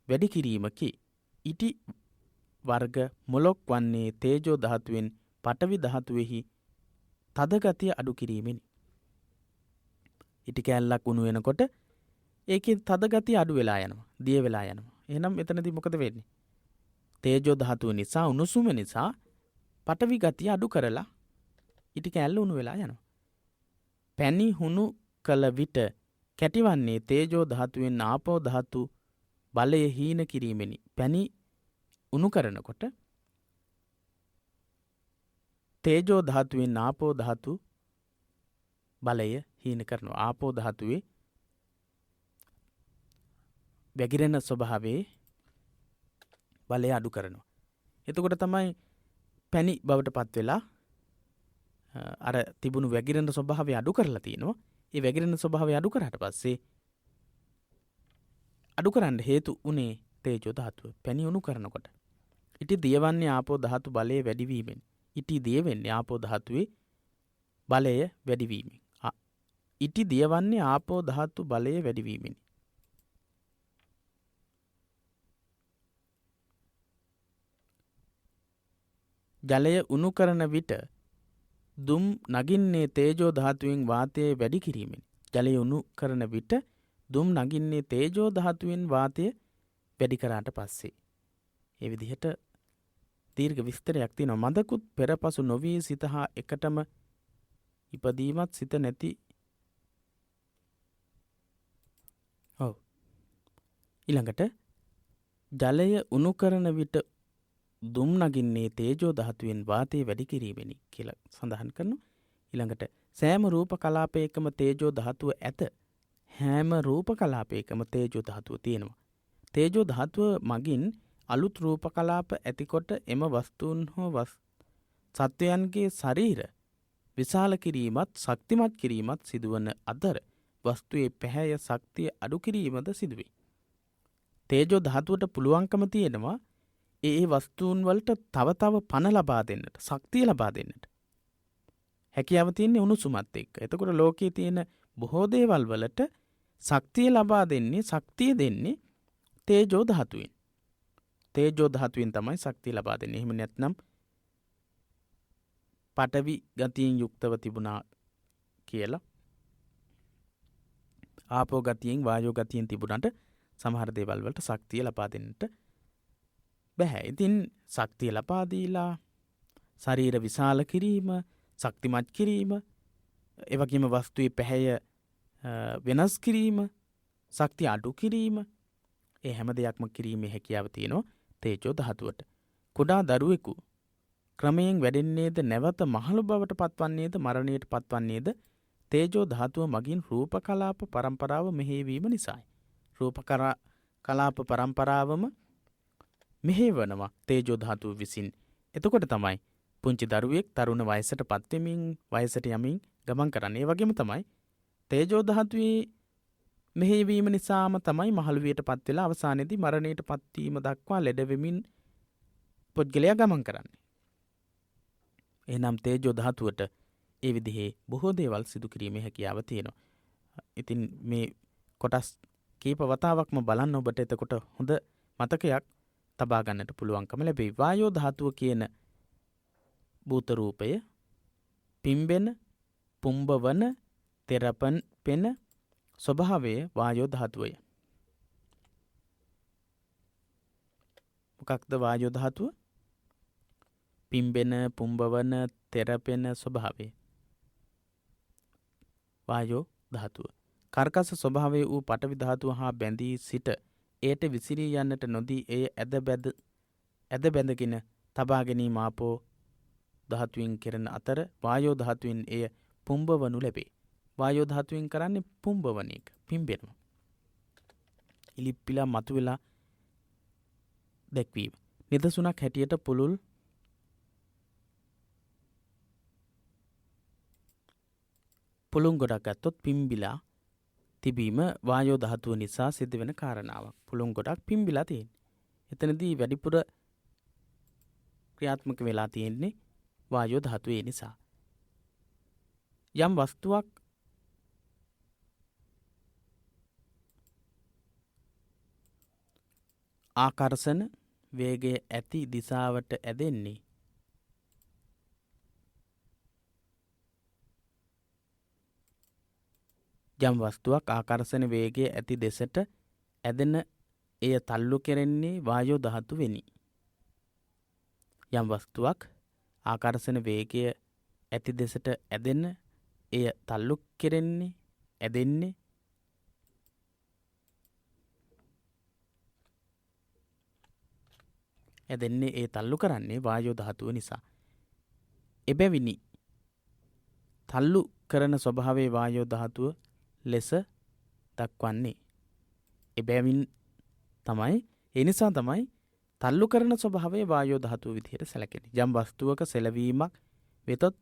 වැඩි කිරීමකි. ඉටි වර්ග මොලොක් වන්නේ තේජෝ ධාතුවෙන් පඨවි ධාතුවේහි තද ගතිය අඩු කිරීමෙනි. ඉටි කෑල්ලක් උණු වෙනකොට ඒකේ තද ගතිය අඩු වෙලා යනවා. දිය වෙලා යනවා. එහෙනම් එතනදී මොකද වෙන්නේ? තේජෝ ධාතුව නිසා උණුසුම නිසා පඨවි ගතිය අඩු කරලා ඉටි කෑල්ල උණු වෙලා යනවා. පැණි හුණු කළ විට කැටිවන්නේ තේජෝ ධාතුවෙන් ආපෝ ධාතු බලය හීන කිරීමෙනි. පැණි උණු කරනකොට තේජෝ ධාතුවෙන් ආපෝ ධාතු බලය හීන කරනවා. ආපෝ ධාතුවේ වැగిරෙන ස්වභාවයේ බලය අඩු කරනවා. එතකොට තමයි පැණි බවට පත් වෙලා අර තිබුණු වැగిරෙන ස්වභාවය අඩු කරලා තියෙනවා. ඒ වැగిරෙන ස්වභාවය අඩු කරාට පස්සේ අඩු කරන්න හේතු උනේ තේජෝ ධාතුව. පැණි උණු කරනකොට ඉටි දියවන්නේ ආපෝ ධාතු බලය වැඩි වීමෙන්. ඉටි දිය වෙන්නේ ආපෝ ධාතුවේ බලය වැඩි වීමෙන්. ඉටි දියවන්නේ ආපෝ ධාතු බලය වැඩි වීමෙන්. ජලය උණු කරන විට දුම් නගින්නේ තේජෝ ධාතුවෙන් වාතය වැඩි කිරීමෙන්. ජලය උණු කරන විට දුම් නගින්නේ තේජෝ ධාතුවෙන් වාතය වැඩි කරාට පස්සේ. ඒ විදිහට දීර්ඝ විස්තරයක් තියෙනවා. මදකුත් පෙරපසු නොවී සිත හා එකටම ඉපදීමත් සිත නැති. ඔව්. ඊළඟට ජලය උණු කරන විට දුම් නගින්නේ තේජෝ ධාතුවෙන් වාතය වැඩි කිරීමෙනි කියලා සඳහන් කරනවා. ඊළඟට සෑම රූප කලාපයකම තේජෝ ධාතුව ඇත. හැම රූප කලාපයකම තේජෝ ධාතුව තියෙනවා. තේජෝ ධාතුව මගින් අලුත් රූප කලාප ඇතිකොට එම වස්තුන් හෝ සත්වයන්ගේ ශරීර විශාල කිරීමත් ශක්තිමත් කිරීමත් සිදුවන අතර වස්තුවේ පැහැය ශක්තිය අඩු කිරීමද සිදුවේ. තේජෝ ධාතුවට පුළුවන්කම තියෙනවා ඒ වස්තුන් වලට තව පණ ලබා දෙන්නට, ශක්තිය ලබා දෙන්නට. හැකියාව තියෙන්නේ උණුසුමත් එක්ක. එතකොට ලෝකයේ තියෙන බොහෝ දේවල් වලට ශක්තිය ලබා දෙන්නේ, ශක්තිය දෙන්නේ තේජෝ ධාතුවෙන්. තේජෝ ධාතුවෙන් තමයි ශක්තිය ලබා දෙන්නේ. එහෙම නැත්නම් පඨවි ගතියෙන් යුක්තව තිබුණා කියලා ආපෝ ගතියෙන් වායෝ ගතියෙන් තිබුණාට සමහර දේවල් වලට ශක්තිය ලබා දෙන්නට බැහැ. ඉතින් ශක්තිය ලබා දීලා ශරීර විශාල කිරීම, ශක්තිමත් කිරීම, ඒ වගේම වස්තුවේ පැහැය වෙනස් කිරීම, ශක්තිය අඩු කිරීම, ඒ හැම දෙයක්ම කිරීමේ හැකියාව තියෙනවා තේජෝ ධාතුවට. කුඩා දරුවෙකු ක්‍රමයෙන් වැඩෙන්නේද නැවත මහලු බවට පත්වන්නේද මරණයට පත්වන්නේද තේජෝ ධාතුව මගින් රූප කලාප පරම්පරාව මෙහෙයවීම නිසායි. රූප කලාප පරම්පරාවම මෙහෙයවනවා තේජෝ ධාතුව විසින්. එතකොට තමයි පුංචි දරුවෙක් තරුණ වයසට පත්වෙමින් වයසට යමින් ගමන් කරන්නේ. ඒ වගේම තමයි තේජෝ ධාතුවේ මෙහෙයවීම නිසාම තමයි මහලුවියට පත් වෙලා අවසානයේදී මරණයට පත්වීම දක්වා ලෙඩ වෙමින් පුද්ගලයා ගමන් කරන්නේ. එහෙනම් තේජෝ ධාතුවට ඒ විදිහේ බොහෝ දේවල් සිදු කිරීමේ හැකියාව තියෙනවා. ඉතින් මේ කොටස් කීප වතාවක්ම බලන්න ඔබට එතකොට හොඳ මතකයක් තබා ගන්නට පුළුවන්කම ලැබෙයි. වායෝ ධාතුව කියන භූත රූපය පිම්බෙන, පුම්බවන, තෙරපන් පෙන ස්වභාවය වායෝ ධාතුවය. මොකක්ද වායෝ ධාතුව? පිම්බෙන, පුම්බවන, තෙරපෙන ස්වභාවය වායෝ ධාතුව. කර්කශ ස්වභාවය වූ පඨවි ධාතුව හා බැඳී සිට එයට විසිරී යන්නට නොදී එය ඇද බැඳගෙන තබා ගැනීම ආපෝ ධාතුවෙන් කෙරෙන අතර වායෝ ධාතුවෙන් එය පුම්බවනු ලැබේ. වායෝ ධාතුවෙන් කරන්නේ පුම්බවන එක, පිම්බෙනවා. ඉලිප්පිලා මතුවෙලා දැක්වීම. නිදසුනක් හැටියට පුළුන් ගොඩක් ගත්තොත් පිම්බිලා තිබීම වායෝ ධාතුව නිසා සිද්ධ වෙන කාරණාවක්. පුළුන් ගොඩක් පිම්බිලා තියෙන්නේ. එතනදී වැඩිපුර ක්‍රියාත්මක වෙලා තියෙන්නේ වායෝ ධාතුවේ නිසා. යම් වස්තුවක් ආකර්ෂණ වේගය ඇති දිශාවට ඇදෙන්නේ යම් වස්තුවක් ආකර්ෂණ වේගය ඇති දෙසට ඇදෙන එය තල්ලු කෙරෙන්නේ වායෝ ධාතුවෙනි. යම් වස්තුවක් ආකර්ෂණ වේගය ඇති දෙසට ඇදෙන එය තල්ලු කෙරෙන්නේ ඇදෙන්නේ ඒ තල්ලු කරන්නේ වායෝ ධාතුව නිසා. එබැවිනි තල්ලු කරන ස්වභාවයේ වායෝ ධාතුව ලෙස දක්වන්නේ. එබැවින් තමයි ඒ නිසා තමයි තල්ලු කරන ස්වභාවයේ වායෝ ධාතුව විදිහට සැලකෙන්නේ. යම් වස්තුවක සෙලවීමක් වෙතොත්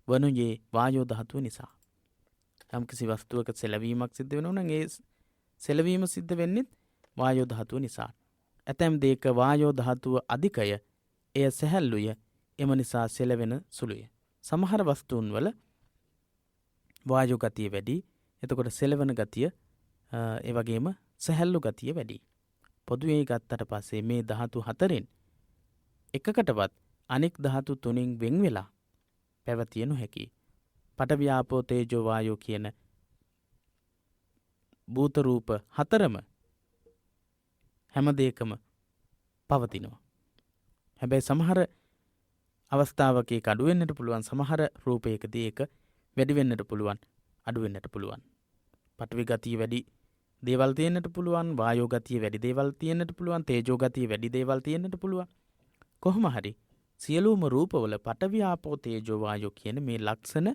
වනුයේ වායෝ ධාතුව නිසා. යම් කිසි වස්තුවක සෙලවීමක් සිද්ධ වෙනවා නම් ඒ සෙලවීම සිද්ධ වෙන්නේ වායෝ ධාතුව නිසා. ඇතැම් දෙයක වායෝ ධාතුව අධිකය, එය සැහැල්ලුය, එම නිසා සෙලවෙන සුළුය. සමහර වස්තුන් වල වායෝ ගතිය වැඩි, එතකොට සෙලවන ගතිය ඒ වගේම සැහැල්ලු ගතිය වැඩි. පොදුවේ ගත්තට පස්සේ මේ ධාතු හතරෙන් එකකටවත් අනෙක් ධාතු තුනෙන් වෙන් වෙලා පැවතිය නොහැකි. පඨවි ආපෝ තේජෝ වායෝ කියන භූත රූප හතරම හැම දෙයකම පවතිනවා. හැබැයි සමහර අවස්ථාවක ඒක අඩු වෙන්නට පුළුවන්, සමහර රූපයකදී ඒක වැඩි වෙන්නට පුළුවන්, අඩු වෙන්නට පුළුවන්. පඨවි ගතිය වැඩි දේවල් තියෙන්නට පුළුවන්, වායෝ ගතිය වැඩි දේවල් තියෙන්නට පුළුවන්, තේජෝ ගතිය වැඩි දේවල් තියෙන්නට පුළුවන්. කොහොම හරි සියලුම රූපවල පඨවි ආපෝ තේජෝ වායෝ කියන මේ ලක්ෂණ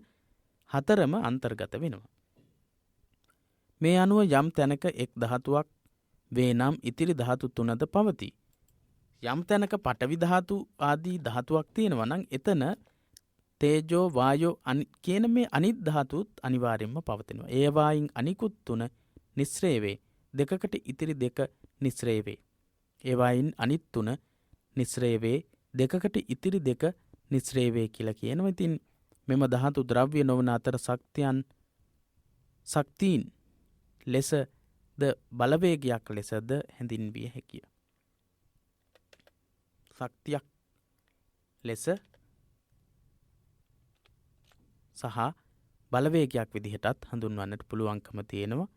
හතරම අන්තර්ගත වෙනවා. මේ අනුව යම් තැනක එක් ධාතුවක් වේ නම් ඉතිරි ධාතු තුනද පවතී. යම් තැනක පඨවි ධාතු ආදී ධාතුවක් තියෙනවා නම් එතන තේජෝ වායෝ කියන මේ අනිත් ධාතුත් අනිවාර්යෙන්ම පවතිනවා. ඒවායින් අනිකුත් තුන නිස්සරේ වේ. දෙකකට ඉතිරි දෙක නිස්සරේ වේ. ඒවායින් අනිත් තුන නිස්සරේ වේ. දෙකකට ඉතිරි දෙක නිස්සරේ වේ කියලා කියනවා. ඉතින් මෙම ධාතු ද්‍රව්‍ය නොවන අතර ශක්තියින් ලෙසද බලවේගයක් ලෙසද හැඳින්විය හැකිය. ශක්තියක් ලෙස සහ බලවේගයක් විදිහටත් හඳුන්වන්නට පුළුවන්කම තියෙනවා.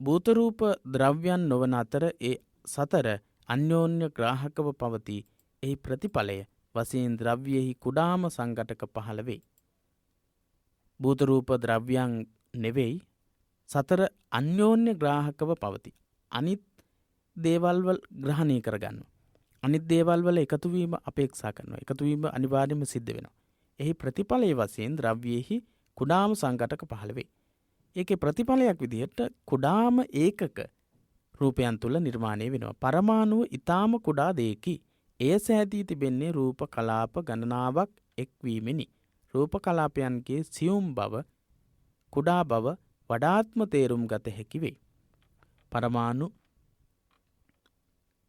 භූත රූප ද්‍රව්‍යයන් නොවන අතර ඒ සතර අන්‍යෝන්‍ය ග්‍රාහකව පවතී. එහි ප්‍රතිඵලය වශයෙන් ද්‍රව්‍යෙහි කුඩාම සංඝටක පහළ වේ. භූත රූප ද්‍රව්‍යයන් නෙවෙයි, සතර අන්‍යෝන්‍ය ග්‍රාහකව පවතී. අනිත් දේවල් වල ග්‍රහණය කරගන්නවා. අනිත් දේවල් වල එකතු වීම අපේක්ෂා කරනවා. එකතු වීම අනිවාර්යයෙන්ම සිද්ධ වෙනවා. එහි ප්‍රතිඵලයේ වශයෙන් ද්‍රව්‍යෙහි කුඩාම සංඝටක පහළ වේ. ඒකේ ප්‍රතිඵලයක් විදිහට කුඩාම ඒකක රූපයන් තුල නිර්මාණය වෙනවා. පරමාණුව ඊටාම කුඩා දෙයකි. එය සෑදී තිබෙන්නේ රූප කලාප ගණනාවක් එක්වීමෙනි. රූප කලාපයන්ගේ සියුම් බව කුඩා බව වඩාත්ම තේරුම් ගත හැකි වේ. පරමාණු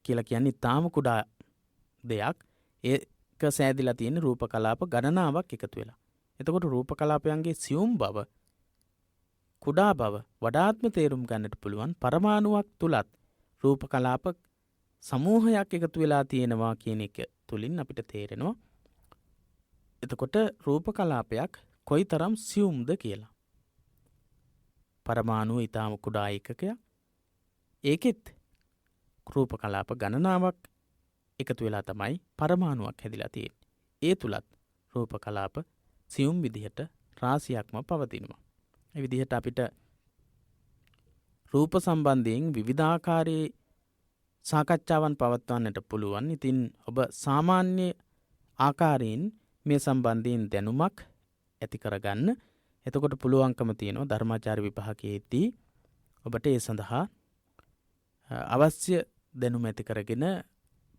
කියලා කියන්නේ ඊටාම කුඩා දෙයක්. ඒක සෑදිලා තියෙන රූප කලාප ගණනාවක් එකතු වෙලා. එතකොට රූප කලාපයන්ගේ සියුම් බව කුඩා බව වඩාත්ම තේරුම් ගන්නට පුළුවන් පරමාණුවක් තුලත් රූප කලාප සමූහයක් එකතු වෙලා තියෙනවා කියන එක තුලින් අපිට තේරෙනවා. එතකොට රූප කලාපයක් කොයිතරම් සියුම්ද කියලා. පරමාණුව ඊටාම කුඩා ඒකකයක්. ඒකෙත් රූප කලාප ගණනාවක් එකතු වෙලා තමයි පරමාණුවක් හැදිලා තියෙන්නේ. ඒ තුලත් රූප කලාප සියුම් විදිහට රාශියක්ම පවතිනවා. ඒ විදිහට අපිට රූප සම්බන්ධයෙන් විවිධාකාරයේ සාකච්ඡාවන් පවත්වන්නට පුළුවන්. ඉතින් ඔබ සාමාන්‍ය ආකාරයෙන් මේ සම්බන්ධයෙන් දැනුමක් ඇති කරගන්න. එතකොට පුළුවන්කම තියෙනවා ධර්මාචාර්ය විභාගයේදී ඔබට ඒ සඳහා අවශ්‍ය දැනුම ඇති කරගෙන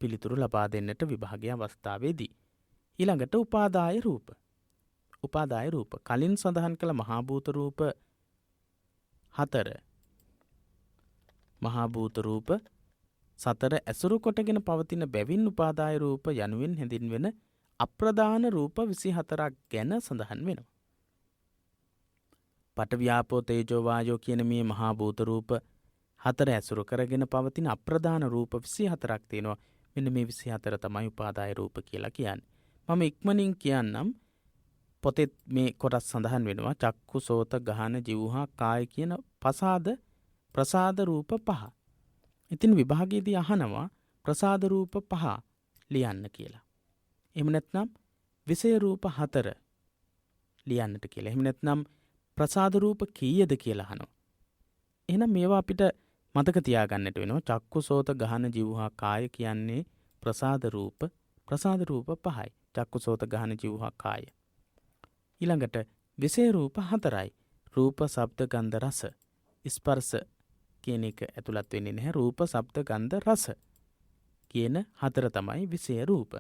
පිළිතුරු ලබා දෙන්නට විභාගයේ අවස්ථාවේදී. ඊළඟට උපාදාය රූප. උපාදාය රූප කලින් සඳහන් කළ මහා භූත රූප 4 මහා භූත රූප 4 ඇසුරු කොටගෙන පවතින බැවින් උපාදාය රූප යනුවෙන් හැඳින්වෙන අප්‍රධාන රූප 24ක් ගැන සඳහන් වෙනවා. පඨවි ආපෝ තේජෝ වායෝ කියන මේ මහා භූත රූප 4 ඇසුරු කරගෙන පවතින අප්‍රධාන රූප 24ක් තියෙනවා. මෙන්න මේ 24 තමයි උපාදාය රූප කියලා කියන්නේ. මම ඉක්මනින් කියන්නම්. පොතේ මේ කොටස් සඳහන් වෙනවා චක්කු සෝත ගහන જીවහා කාය කියන ප්‍රසාද රූප 5. ඉතින් විභාගයේදී අහනවා ප්‍රසාද රූප 5 ලියන්න කියලා. එහෙම නැත්නම් විෂය රූප 4 ලියන්නට කියලා. එහෙම නැත්නම් ප්‍රසාද රූප කීයද කියලා අහනවා. එහෙනම් මේවා අපිට මතක තියාගන්නට වෙනවා. චක්කු සෝත ගහන જીවහා කාය කියන්නේ ප්‍රසාද රූප 5යි. චක්කු සෝත ගහන જીවහා කාය. ඊළඟට විෂය රූප 4යි. රූප ශබ්ද ගන්ධ රස ස්පර්ශ කියන එක ඇතුළත් වෙන්නේ නැහැ. රූප ශබ්ද ගන්ධ රස කියන 4 තමයි විෂය රූප.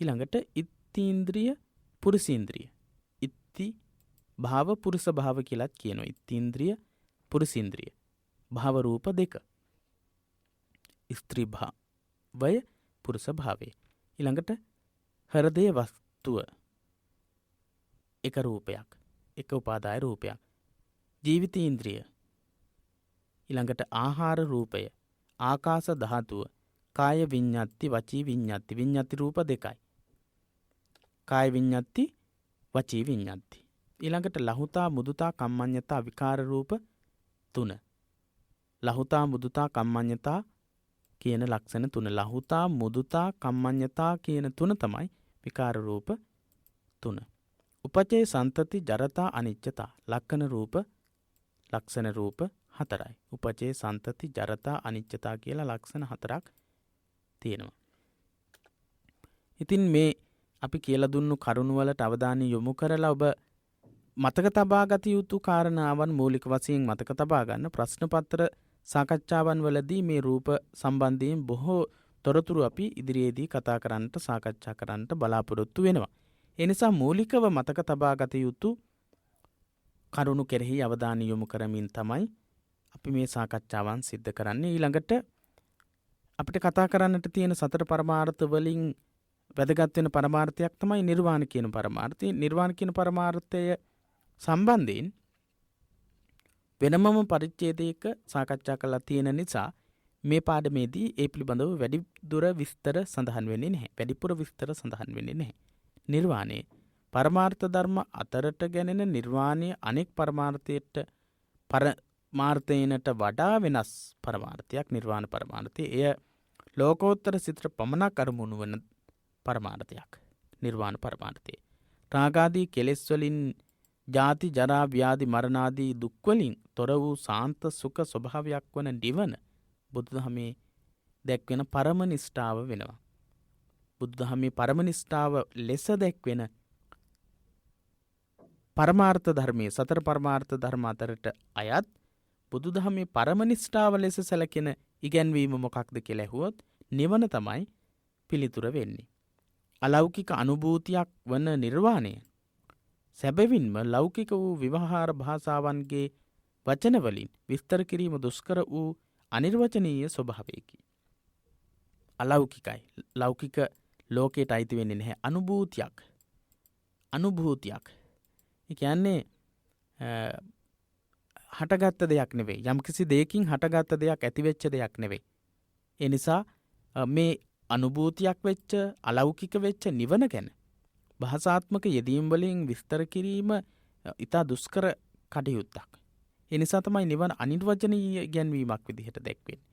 ඊළඟට ඉත්තීන්ද්‍රිය පුරුෂීන්ද්‍රිය. ඉත්ති භාව පුරුෂ භාව කියලාත් කියනවා. ඉත්තීන්ද්‍රිය පුරුෂීන්ද්‍රිය භාව රූප 2. ස්ත්‍රී භාවය පුරුෂ භාවය. ඊළඟට හෘදය වස්තුව එක රූපයක්. එක උපාදාය රූපයක්. ජීවිතීන්ද්‍රිය. ඊළඟට ආහාර රූපය. ආකාශ ධාතුව. කාය විඤ්ඤාති වචී විඤ්ඤාති. විඤ්ඤාති රූප 2යි. කාය විඤ්ඤාති වචී විඤ්ඤාති. ඊළඟට ලහුතා මුදුතා කම්මඤ්ඤතා විකාර රූප 3. ලහුතා මුදුතා කම්මඤ්ඤතා කියන ලක්ෂණ 3. ලහුතා මුදුතා කම්මඤ්ඤතා කියන 3 තමයි විකාර රූප 3. උපචේ සන්තති ජරතා අනිච්චතා ලක්ෂණ රූප ලක්ෂණ රූප 4යි. උපචේ සන්තති ජරතා අනිච්චතා කියලා ලක්ෂණ 4ක් තියෙනවා. ඉතින් මේ අපි කියලා දුන්නු කරුණු වලට අවධානය යොමු කරලා ඔබ මතක තබා ගත යුතු කාරණාවන් මූලික වශයෙන් මතක තබා ගන්න. ප්‍රශ්න පත්‍ර සාකච්ඡාවන් වලදී මේ රූප සම්බන්ධයෙන් බොහෝ තොරතුරු අපි ඉදිරියේදී කතා කරන්නට සාකච්ඡා කරන්නට බලාපොරොත්තු වෙනවා. ඒ නිසා මූලිකව මතක තබා ගත යුතු කරුණු කෙරෙහි අවධානය යොමු කරමින් තමයි අපි මේ සාකච්ඡාවන් සිද්ධ කරන්නේ. ඊළඟට අපිට කතා කරන්නට තියෙන සතර පරමාර්ථ වලින් වැදගත් වෙන පරමාර්ථයක් තමයි නිර්වාණ කියන පරමාර්ථය. නිර්වාණ කියන පරමාර්ථය සම්බන්ධයෙන් වෙනමම පරිච්ඡේදයක සාකච්ඡා කරලා තියෙන නිසා මේ පාඩමේදී ඒ පිළිබඳව වැඩිදුර විස්තර සඳහන් වෙන්නේ නැහැ. වැඩිපුර විස්තර සඳහන් වෙන්නේ නැහැ. නිර්වාණය පරමාර්ථ ධර්ම අතරට ගැනෙන නිර්වාණය අනෙක් පරමාර්ථයනට වඩා වෙනස් පරමාර්ථයක් නිර්වාණ පරමාර්ථය. එය ලෝකෝත්තර සිතට පමණක් අරමුණු වන පරමාර්ථයක් නිර්වාණ පරමාර්ථය. රාගාදී කෙලෙස් වලින් ජාති ජරා ව්‍යාධි මරණාදී දුක් වලින් තොර වූ සාන්ත සුඛ ස්වභාවයක් වන නිවන බුදුදහමේ දැක්වෙන පරම නිෂ්ඨාව වෙනවා. බුදුදහමේ පරම නිෂ්ඨාව ලෙස දැක්වෙන පරමාර්ථ ධර්මයේ සතර පරමාර්ථ ධර්ම අතරට අයත් බුදුදහමේ පරම නිෂ්ඨාව ලෙස සැලකෙන ඉගැන්වීම මොකක්ද කියලා ඇහුවොත් නිවන තමයි පිළිතුර වෙන්නේ. අලෞකික අනුභූතියක් වන නිර්වාණය සැබවින්ම ලෞකික වූ විවහාර භාෂාවන්ගේ වචන වලින් විස්තර කිරීම දුෂ්කර වූ අනිර්වචනීය ස්වභාවයකි. අලෞකිකයි. ලෞකික ලෝකයට අයිති වෙන්නේ නැහැ. අනුභූතියක්. ඒ කියන්නේ හටගත්ත දෙයක් නෙවෙයි. යම්කිසි දෙයකින් හටගත්ත දෙයක් ඇතිවෙච්ච දෙයක් නෙවෙයි. ඒ නිසා මේ අනුභූතියක් වෙච්ච අලෞකික වෙච්ච නිවන ගැන භාෂාත්මක යෙදීම් වලින් විස්තර කිරීම ඉතා දුෂ්කර කටයුත්තක්. ඒ නිසා තමයි නිවන අනිර්වචනීය ඉගැන්වීමක් විදිහට දැක්වෙන්නේ.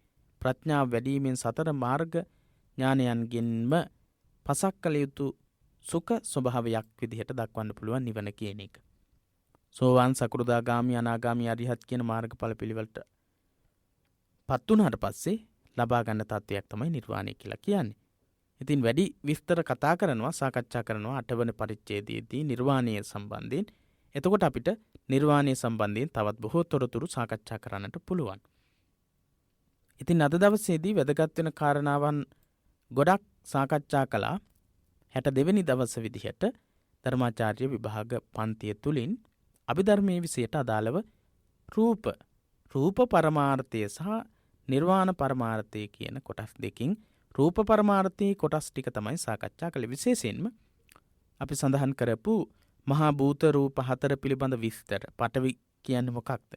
ප්‍රඥාව වැඩිවීමෙන් සතර මාර්ග ඥානයන්ගෙන්ම පසක් කළ යුතු සුඛ ස්වභාවයක් විදිහට දක්වන්න පුළුවන් නිවන කියන එක. සෝවාන් සකෘදාගාමි අනාගාමි අරිහත් කියන මාර්ගඵල පිළිවෙලට පත් වුණාට පස්සේ ලබා ගන්න තත්වයක් තමයි නිර්වාණය කියලා කියන්නේ. ඉතින් වැඩි විස්තර කතා කරනවා සාකච්ඡා කරනවා 8 වෙනි පරිච්ඡේදයේදී නිර්වාණය සම්බන්ධයෙන්. එතකොට අපිට නිර්වාණය සම්බන්ධයෙන් තවත් බොහෝ තොරතුරු සාකච්ඡා කරන්නට පුළුවන්. ඉතින් අද දවසේදී වැදගත් වෙන කාරණාවන් ගොඩක් සාකච්ඡා කළා. 62 වෙනි දවස විදිහට ධර්මාචාර්ය විභාග පන්තිය තුලින් අභිධර්මයේ විෂයට අදාළව රූප පරමාර්ථය සහ නිර්වාණ පරමාර්ථය කියන කොටස් දෙකින් රූප පරමාර්ථයේ කොටස් ටික තමයි සාකච්ඡා කළේ. විශේෂයෙන්ම අපි සඳහන් කරපු මහා භූත රූප 4 පිළිබඳ විස්තර. පඨවි කියන්නේ මොකක්ද?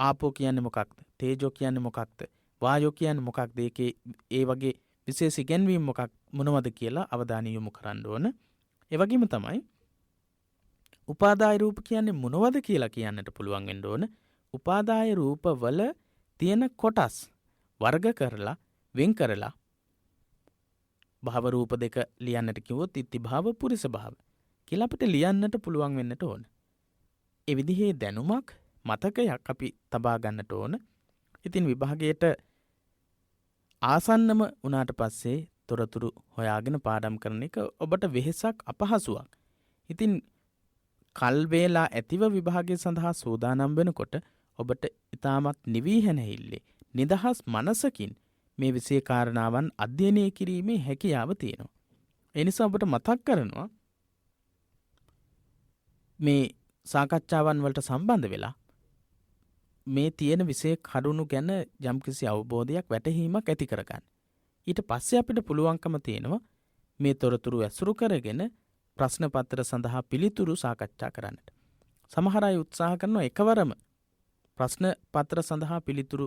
ආපෝ කියන්නේ මොකක්ද? තේජෝ කියන්නේ මොකක්ද? වායෝ කියන්නේ මොකක්ද? ඒකේ ඒ වගේ විශේෂ ඉගැන්වීම් මොනවද කියලා අවධානය යොමු කරන්න ඕන. ඒ වගේම තමයි උපාදාය රූප කියන්නේ මොනවද කියලා කියන්නට පුළුවන් වෙන්න ඕන. උපාදාය රූපවල තියෙන කොටස් වර්ග කරලා වෙන් කරලා භව රූප දෙක ලියන්නට කිව්වොත් ඉති භව පුරිස භව කියලා අපිට ලියන්නට පුළුවන් වෙන්නට ඕන. ඒ විදිහේ දැනුමක් මතකයක් අපි තබා ගන්නට ඕන. ඉතින් විභාගයට ආසන්නම වුණාට පස්සේ තොරතුරු හොයාගෙන පාඩම් කරන එක ඔබට වෙහෙසක් අපහසුවක්. ඉතින් කල් වේලා ඇතිව විභාගය සඳහා සූදානම් වෙනකොට ඔබට ඊටමත් නිවී හැනහිල්ලේ නිදහස් මනසකින් මේ විෂය කාරණාවන් අධ්‍යයනය කිරීමේ හැකියාව තියෙනවා. ඒ නිසා ඔබට මතක් කරනවා මේ සාකච්ඡාවන් වලට සම්බන්ධ වෙලා මේ තියෙන විෂය කරුණු ගැන යම්කිසි අවබෝධයක් වැටහීමක් ඇති කරගන්න. ඊට පස්සේ අපිට පුළුවන්කම තියෙනවා මේ තොරතුරු ඇසුරු කරගෙන ප්‍රශ්න පත්‍ර සඳහා පිළිතුරු සාකච්ඡා කරන්නට. සමහර අය උත්සාහ කරනවා එකවරම ප්‍රශ්න පත්‍ර සඳහා පිළිතුරු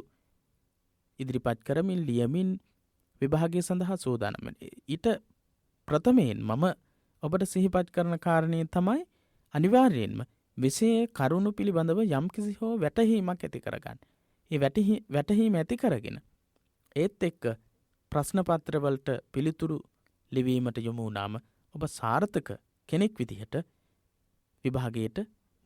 ඉදිරිපත් කරමින් ලියමින් විභාගය සඳහා සූදානම් වෙන්න. ඊට ප්‍රථමයෙන් මම ඔබට සිහිපත් කරන කාරණේ තමයි අනිවාර්යයෙන්ම විෂයේ කරුණු පිළිබඳව යම්කිසි හෝ වැටහීමක් ඇති කරගන්න. ඒ වැටහීම ඇති කරගෙන ඒත් එක්ක ප්‍රශ්න පත්‍ර වලට පිළිතුරු ලිවීමට යොමු වුණාම ඔබ සාර්ථක කෙනෙක් විදිහට විභාගයට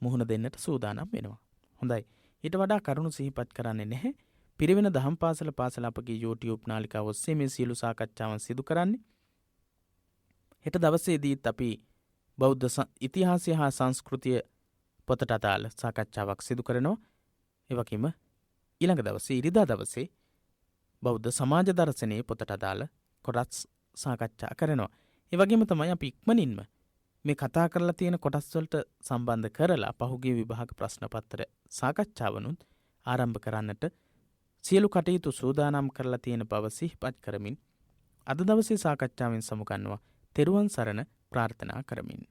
මුහුණ දෙන්නට සූදානම් වෙනවා. හොඳයි. ඊට වඩා කරුණු සිහිපත් කරන්නේ නැහැ. පිරිවෙන දහම් පාසල අපගේ YouTube නාලිකාව ඔස්සේ මේ සියලු සාකච්ඡාවන් සිදු කරන්නේ. හෙට දවසේදීත් අපි බෞද්ධ ඉතිහාසය හා සංස්කෘතිය පොතට අදාළ සාකච්ඡාවක් සිදු කරනවා. ඒ වගේම ඊළඟ දවසේ ඉරිදා දවසේ බෞද්ධ සමාජ දර්ශනයේ පොතට අදාළ කොටස් සාකච්ඡා කරනවා. ඒ වගේම තමයි අපි ඉක්මනින්ම මේ කතා කරලා තියෙන කොටස් වලට සම්බන්ධ කරලා පහුගිය විභාග ප්‍රශ්න පත්‍ර සාකච්ඡාවනුත් ආරම්භ කරන්නට සියලු කටයුතු සූදානම් කරලා තියෙන බව සිහිපත් කරමින් අද දවසේ සාකච්ඡාවෙන් සමුගන්නවා. තෙරුවන් සරණ ප්‍රාර්ථනා කරමින්